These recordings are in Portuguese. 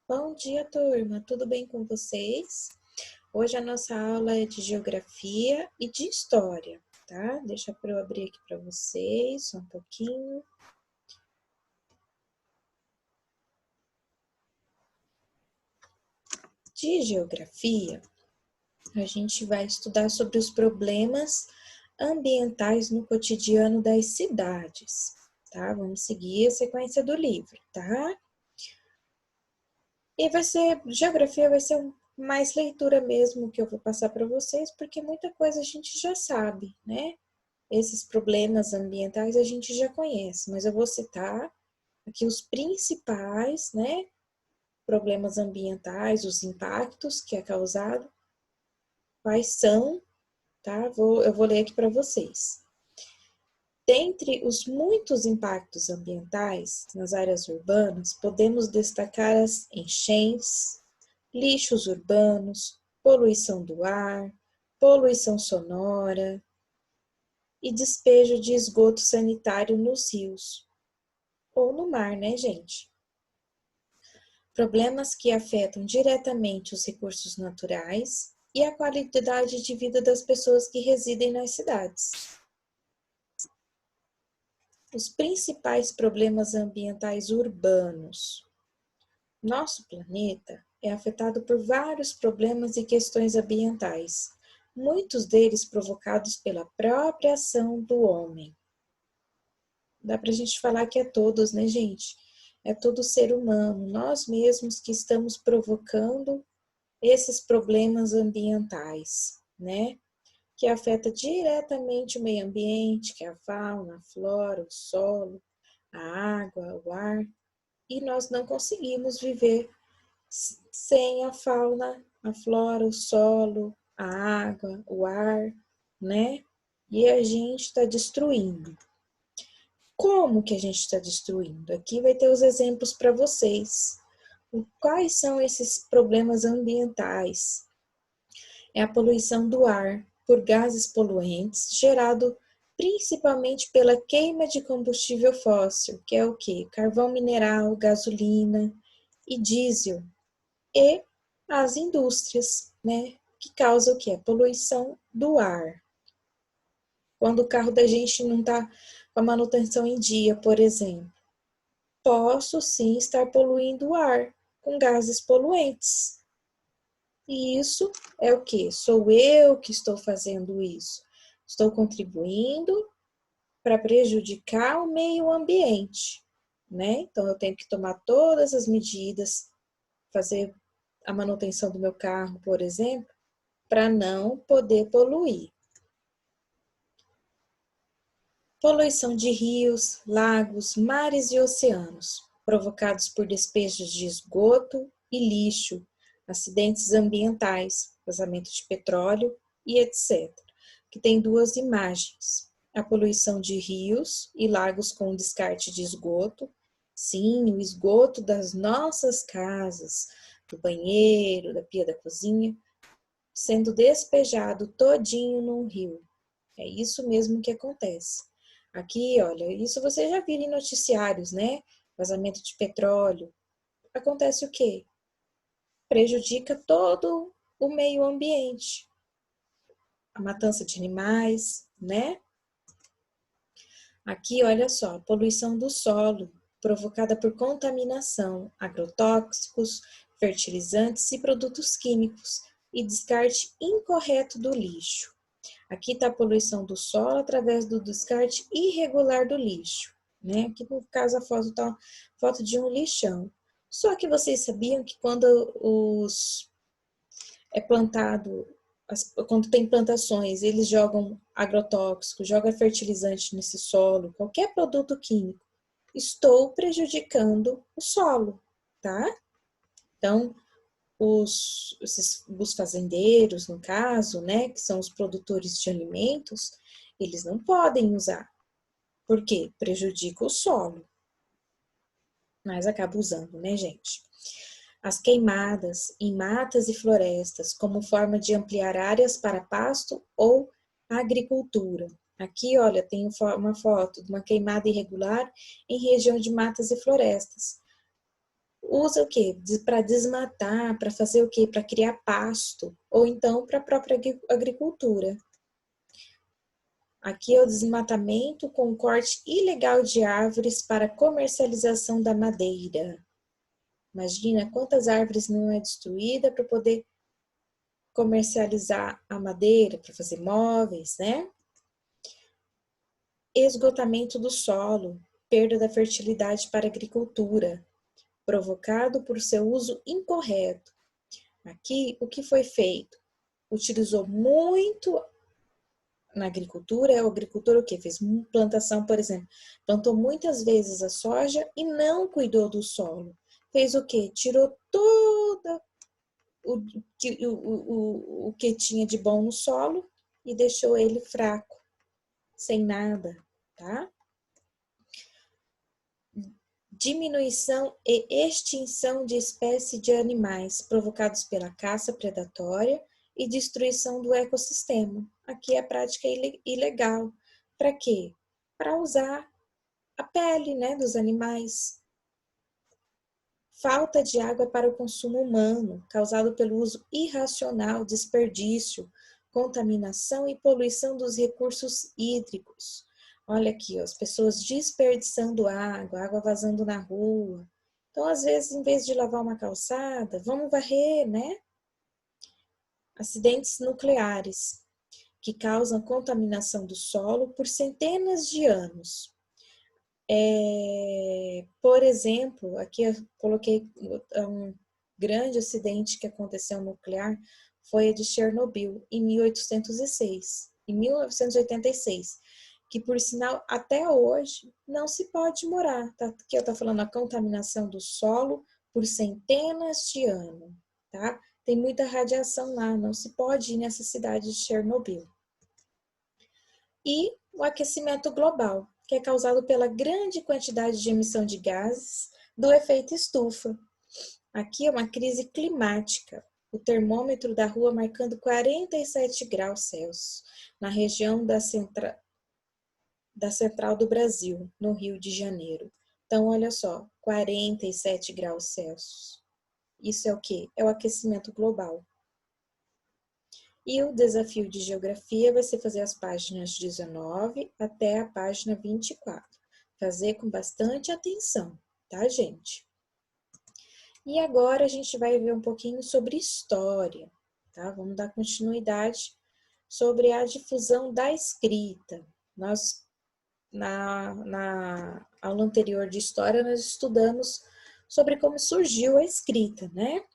Bom dia, turma. Tudo bem com vocês? Hoje a nossa aula é de geografia e de história, tá? Deixa eu abrir aqui para vocês só um pouquinho. De geografia, a gente vai estudar sobre os problemas ambientais no cotidiano das cidades, tá? Vamos seguir a sequência do livro, tá? E geografia vai ser mais leitura mesmo que eu vou passar para vocês, porque muita coisa a gente já sabe, né? Esses problemas ambientais a gente já conhece, mas eu vou citar aqui os principais, né? Problemas ambientais, os impactos que é causado, quais são, tá? Eu vou ler aqui para vocês. Dentre os muitos impactos ambientais nas áreas urbanas, podemos destacar as enchentes, lixos urbanos, poluição do ar, poluição sonora e despejo de esgoto sanitário nos rios ou no mar, né, gente? Problemas que afetam diretamente os recursos naturais e a qualidade de vida das pessoas que residem nas cidades. Os principais problemas ambientais urbanos. Nosso planeta é afetado por vários problemas e questões ambientais, muitos deles provocados pela própria ação do homem. Dá pra gente falar que é todos, né, gente? É todo ser humano, nós mesmos que estamos provocando esses problemas ambientais, né? Que afeta diretamente o meio ambiente, que é a fauna, a flora, o solo, a água, o ar, e nós não conseguimos viver sem a fauna, a flora, o solo, a água, o ar, né? E a gente está destruindo. Como que a gente está destruindo? Aqui vai ter os exemplos para vocês. Quais são esses problemas ambientais? É a poluição do ar por gases poluentes, gerado principalmente pela queima de combustível fóssil, que é o quê? Carvão mineral, gasolina e diesel. E as indústrias, né? Que causam o quê? A poluição do ar. Quando o carro da gente não está com a manutenção em dia, por exemplo, posso sim estar poluindo o ar com gases poluentes. E isso é o quê? Sou eu que estou fazendo isso. Estou contribuindo para prejudicar o meio ambiente, né? Então eu tenho que tomar todas as medidas, fazer a manutenção do meu carro, por exemplo, para não poder poluir. Poluição de rios, lagos, mares e oceanos, provocados por despejos de esgoto e lixo, acidentes ambientais, vazamento de petróleo e etc. Que tem duas imagens. A poluição de rios e lagos com descarte de esgoto. Sim, o esgoto das nossas casas, do banheiro, da pia da cozinha, sendo despejado todinho num rio. É isso mesmo que acontece. Aqui, olha, isso você já viu em noticiários, né? Vazamento de petróleo. Acontece o quê? Prejudica todo o meio ambiente. A matança de animais, né? Aqui, olha só, poluição do solo, provocada por contaminação, agrotóxicos, fertilizantes e produtos químicos e descarte incorreto do lixo. Aqui está a poluição do solo através do descarte irregular do lixo, né? Aqui no caso a foto está foto de um lixão. Só que vocês sabiam que quando é plantado, quando tem plantações, eles jogam agrotóxico, jogam fertilizante nesse solo, qualquer produto químico, estou prejudicando o solo, tá? Então, os fazendeiros, no caso, né, que são os produtores de alimentos, eles não podem usar. Por quê? Prejudica o solo. Mas acaba usando, né, gente? As queimadas em matas e florestas como forma de ampliar áreas para pasto ou agricultura. Aqui, olha, tem uma foto de uma queimada irregular em região de matas e florestas. usa o quê? Para desmatar, para fazer o quê? Para criar pasto, ou então para a própria agricultura. Aqui é o desmatamento com corte ilegal de árvores para comercialização da madeira. Imagina quantas árvores não é destruída para poder comercializar a madeira, para fazer móveis, né? Esgotamento do solo, perda da fertilidade para a agricultura, provocado por seu uso incorreto. Aqui, o que foi feito? Utilizou muito na agricultura, o agricultor o que? Fez plantação, por exemplo, plantou muitas vezes a soja e não cuidou do solo. Fez o que? Tirou toda o que tinha de bom no solo e deixou ele fraco, sem nada, tá? Diminuição e extinção de espécies de animais provocados pela caça predatória e destruição do ecossistema. Aqui a prática é ilegal. Para quê? Para usar a pele, né, dos animais. Falta de água para o consumo humano, causado pelo uso irracional, desperdício, contaminação e poluição dos recursos hídricos. Olha aqui, ó, as pessoas desperdiçando água, água vazando na rua. Então, às vezes, em vez de lavar uma calçada, vamos varrer, né? Acidentes nucleares, que causam contaminação do solo por centenas de anos. Por exemplo, aqui eu coloquei um grande acidente que aconteceu nuclear, foi a de Chernobyl, em 1986, que por sinal, até hoje, não se pode morar. Tá? Aqui eu estou falando a contaminação do solo por centenas de anos, tá? Tem muita radiação lá, não se pode ir nessa cidade de Chernobyl. E o aquecimento global, que é causado pela grande quantidade de emissão de gases do efeito estufa. Aqui é uma crise climática, o termômetro da rua marcando 47 graus Celsius, na região da central do Brasil, no Rio de Janeiro. Então, olha só, 47 graus Celsius. Isso é o quê? É o aquecimento global. E o desafio de geografia vai ser fazer as páginas 19 até a página 24. Fazer com bastante atenção, tá, gente? E agora a gente vai ver um pouquinho sobre história, tá? Vamos dar continuidade sobre a difusão da escrita. Nós, na aula anterior de história, nós estudamos sobre como surgiu a escrita, né?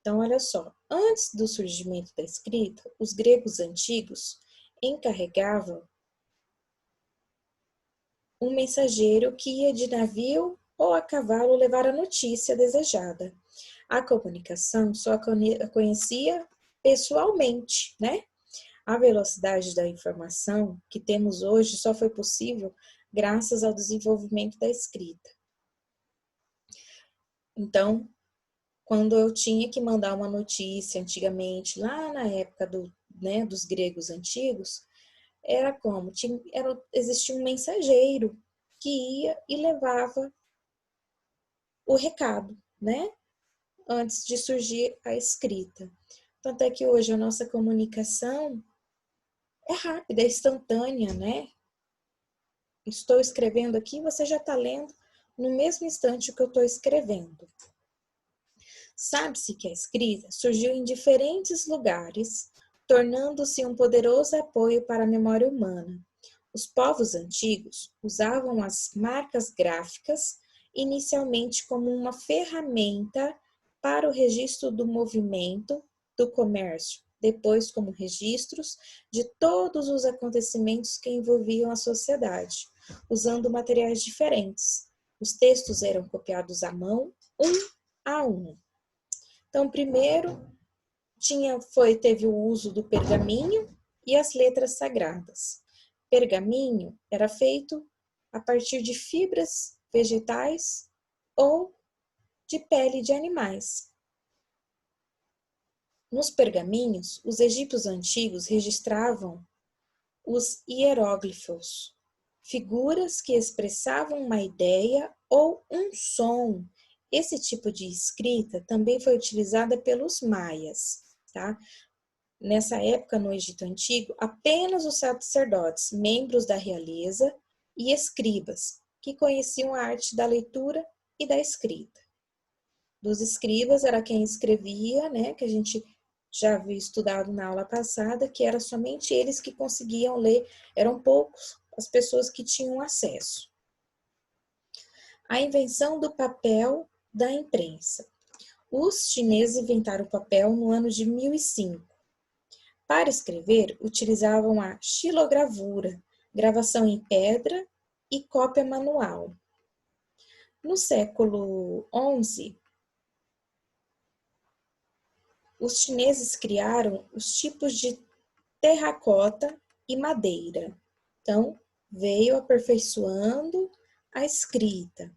Então, olha só, antes do surgimento da escrita, os gregos antigos encarregavam um mensageiro que ia de navio ou a cavalo levar a notícia desejada. A comunicação só conhecia pessoalmente, né? A velocidade da informação que temos hoje só foi possível graças ao desenvolvimento da escrita. Então, quando eu tinha que mandar uma notícia antigamente, lá na época dos gregos antigos, era como? Existia um mensageiro que ia e levava o recado, né? Antes de surgir a escrita. Tanto é que hoje a nossa comunicação é rápida, é instantânea, né? Estou escrevendo aqui, você já está lendo no mesmo instante o que eu estou escrevendo. Sabe-se que a escrita surgiu em diferentes lugares, tornando-se um poderoso apoio para a memória humana. Os povos antigos usavam as marcas gráficas inicialmente como uma ferramenta para o registro do movimento, do comércio, depois como registros de todos os acontecimentos que envolviam a sociedade, usando materiais diferentes. Os textos eram copiados à mão, um a um. Então, primeiro teve o uso do pergaminho e as letras sagradas. Pergaminho era feito a partir de fibras vegetais ou de pele de animais. Nos pergaminhos, os egípcios antigos registravam os hieróglifos, figuras que expressavam uma ideia ou um som Esse tipo de escrita também foi utilizada pelos maias, tá? Nessa época, no Egito Antigo, apenas os sacerdotes, membros da realeza e escribas, que conheciam a arte da leitura e da escrita. Dos escribas era quem escrevia, né, que a gente já havia estudado na aula passada, que era somente eles que conseguiam ler, eram poucos as pessoas que tinham acesso. A invenção do papel da imprensa. Os chineses inventaram o papel no ano de 1005. Para escrever, utilizavam a xilogravura, gravação em pedra e cópia manual. No século XI, os chineses criaram os tipos de terracota e madeira. Então, veio aperfeiçoando a escrita.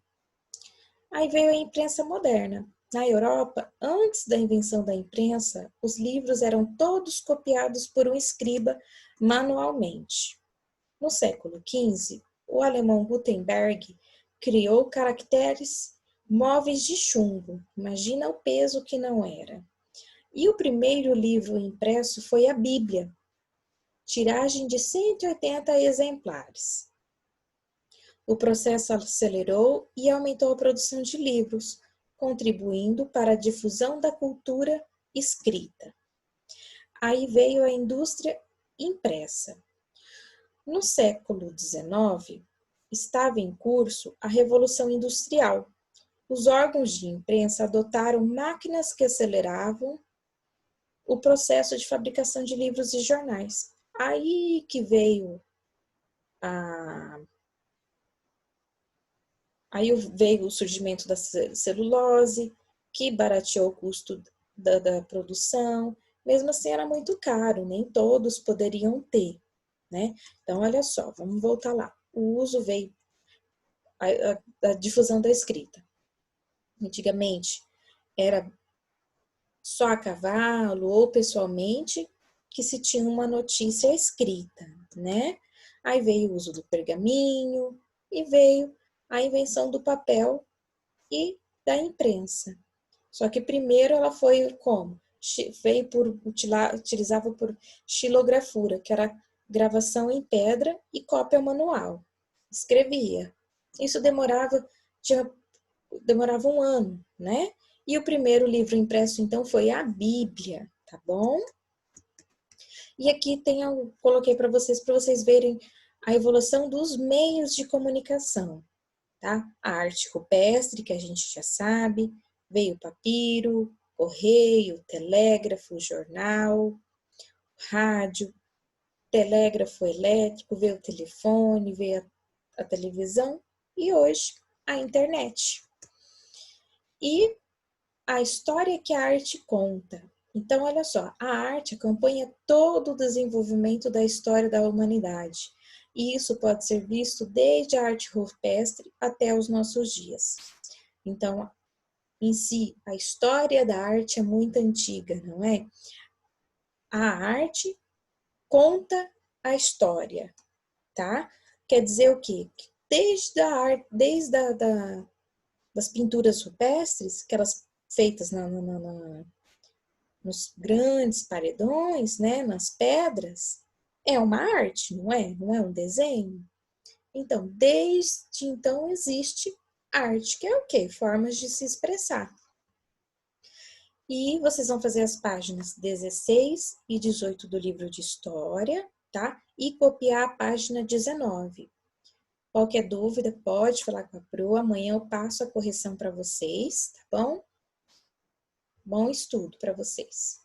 Aí veio a imprensa moderna. Na Europa, antes da invenção da imprensa, os livros eram todos copiados por um escriba manualmente. No século XV, o alemão Gutenberg criou caracteres móveis de chumbo. Imagina o peso que não era. E o primeiro livro impresso foi a Bíblia, tiragem de 180 exemplares. O processo acelerou e aumentou a produção de livros, contribuindo para a difusão da cultura escrita. Aí veio a indústria impressa. No século XIX, estava em curso a Revolução Industrial. Os órgãos de imprensa adotaram máquinas que aceleravam o processo de fabricação de livros e jornais. Aí que veio o surgimento da celulose, que barateou o custo da produção. Mesmo assim, era muito caro, nem todos poderiam ter, né? Então, olha só, vamos voltar lá. O uso veio, a difusão da escrita. Antigamente, era só a cavalo ou pessoalmente que se tinha uma notícia escrita, né? Aí veio o uso do pergaminho e veio a invenção do papel e da imprensa. Só que primeiro ela foi como? Utilizava por xilografura, que era gravação em pedra e cópia manual. Escrevia. Isso demorava um ano, né? E o primeiro livro impresso, então, foi a Bíblia, tá bom? E aqui coloquei para vocês verem a evolução dos meios de comunicação, tá? A arte rupestre, que a gente já sabe, veio o papiro, correio, telégrafo, jornal, rádio, telégrafo elétrico, veio o telefone, veio a televisão e hoje a internet. E a história que a arte conta. Então, olha só, a arte acompanha todo o desenvolvimento da história da humanidade. E isso pode ser visto desde a arte rupestre até os nossos dias. Então, em si, a história da arte é muito antiga, não é? A arte conta a história, tá? Quer dizer o quê? Desde das pinturas rupestres, aquelas feitas nos grandes paredões, né, nas pedras, é uma arte, não é? Não é um desenho? Então, desde então existe arte, que é o quê? Formas de se expressar. E vocês vão fazer as páginas 16 e 18 do livro de história, tá? E copiar a página 19. Qualquer dúvida, pode falar com a Pro. Amanhã eu passo a correção para vocês, tá bom? Bom estudo para vocês.